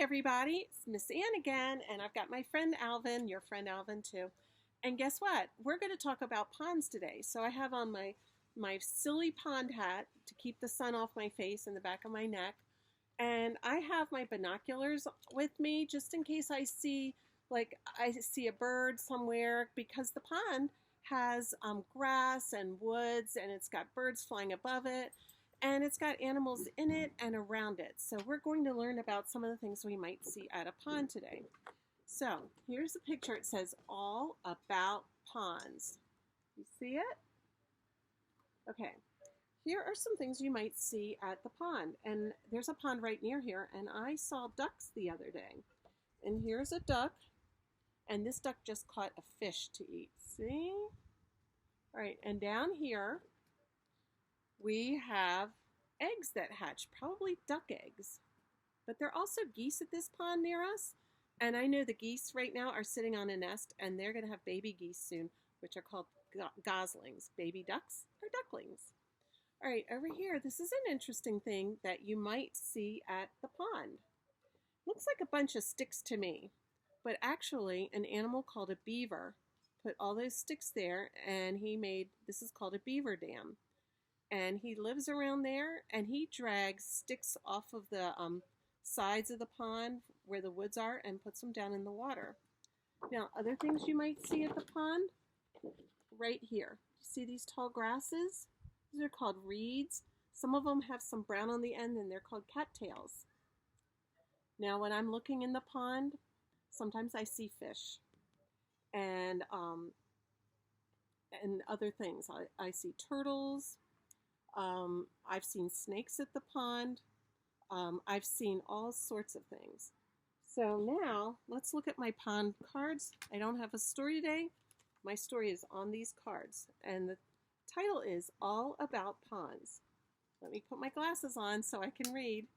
Everybody, it's Miss Ann again, and I've got my friend Alvin, your friend Alvin too. And guess what? We're going to talk about ponds today. So I have on my silly pond hat to keep the sun off my face and the back of my neck, and I have my binoculars with me just in case I see a bird somewhere because the pond has grass and woods, and it's got birds flying above it, and it's got animals in it and around it. So we're going to learn about some of the things we might see at a pond today. So here's a picture. It says all about ponds. You see it? Okay. Here are some things you might see at the pond. And there's a pond right near here, and I saw ducks the other day. And here's a duck, and this duck just caught a fish to eat. See? All right, and down here we have eggs that hatch, probably duck eggs. But there are also geese at this pond near us. And I know the geese right now are sitting on a nest, and they're going to have baby geese soon, which are called goslings, baby ducks or ducklings. All right, over here, this is an interesting thing that you might see at the pond. Looks like a bunch of sticks to me, but actually an animal called a beaver put all those sticks there, and this is called a beaver dam. And he lives around there, and he drags sticks off of the sides of the pond where the woods are and puts them down in the water. Now, other things you might see at the pond, right here. You see these tall grasses? These are called reeds. Some of them have some brown on the end, and they're called cattails. Now, when I'm looking in the pond, sometimes I see fish and other things. I see turtles. I've seen snakes at the pond. I've seen all sorts of things. So now let's look at my pond cards. I don't have a story today. My story is on these cards, and the title is All About Ponds. Let me put my glasses on so I can read.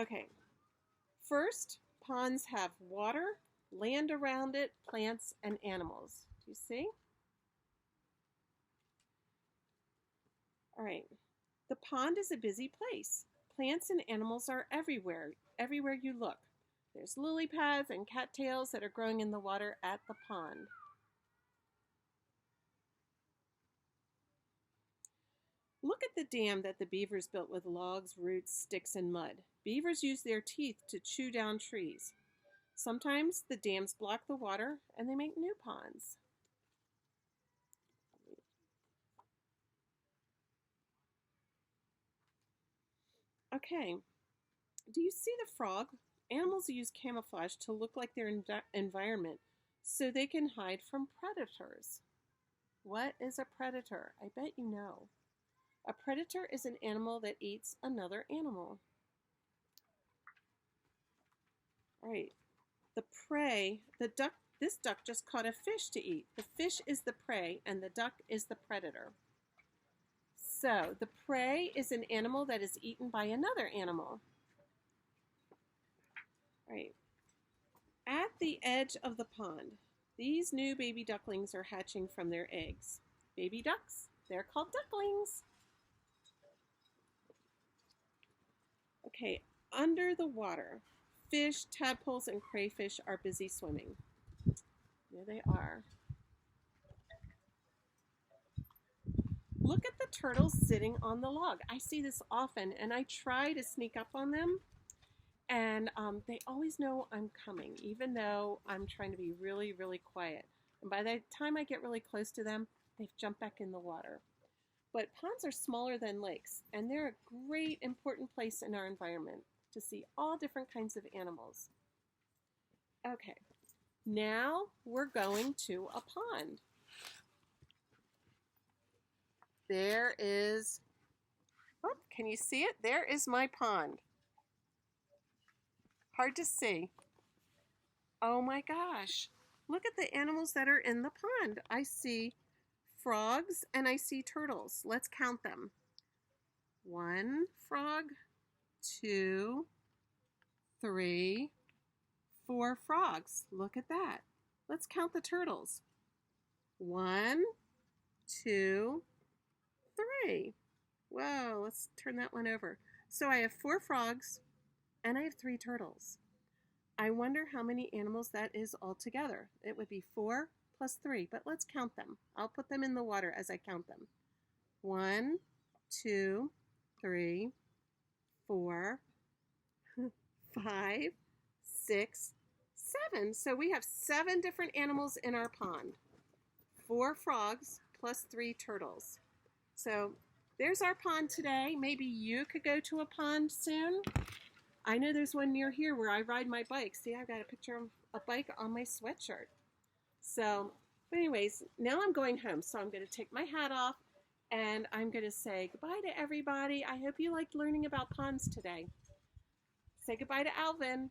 Okay. First, ponds have water, land around it, plants, and animals. Do you see? All right. The pond is a busy place. Plants and animals are everywhere you look. There's lily pads and cattails that are growing in the water at the pond. Look at the dam that the beavers built with logs, roots, sticks, and mud. Beavers use their teeth to chew down trees. Sometimes the dams block the water and they make new ponds. Okay, do you see the frog? Animals use camouflage to look like their environment so they can hide from predators. What is a predator? I bet you know. A predator is an animal that eats another animal. All right, the prey, this duck just caught a fish to eat. The fish is the prey and the duck is the predator. So the prey is an animal that is eaten by another animal. All right. At the edge of the pond, these new baby ducklings are hatching from their eggs. Baby ducks, they're called ducklings. Okay, under the water, fish, tadpoles, and crayfish are busy swimming. There they are. Look at the turtles sitting on the log. I see this often, and I try to sneak up on them, and they always know I'm coming, even though I'm trying to be really, really quiet. And by the time I get really close to them, they've jumped back in the water. But ponds are smaller than lakes, and they're a great, important place in our environment to see all different kinds of animals. Okay, now we're going to a pond. There is, oh, can you see it? There is my pond. Hard to see. Oh my gosh. Look at the animals that are in the pond. I see frogs and I see turtles. Let's count them. 1 frog, 2, 3, 4 frogs. Look at that. Let's count the turtles. 1, 2, 3. Whoa, let's turn that one over. So I have 4 frogs, and I have 3 turtles. I wonder how many animals that is altogether. It would be 4 plus 3, but let's count them. I'll put them in the water as I count them. 1, 2, 3, 4, 5, 6, 7. So we have 7 different animals in our pond. 4 frogs plus 3 turtles. So there's our pond today. Maybe you could go to a pond soon. I know there's one near here where I ride my bike. See, I've got a picture of a bike on my sweatshirt. So, but anyways, now I'm going home. So I'm going to take my hat off and I'm going to say goodbye to everybody. I hope you liked learning about ponds today. Say goodbye to Alvin.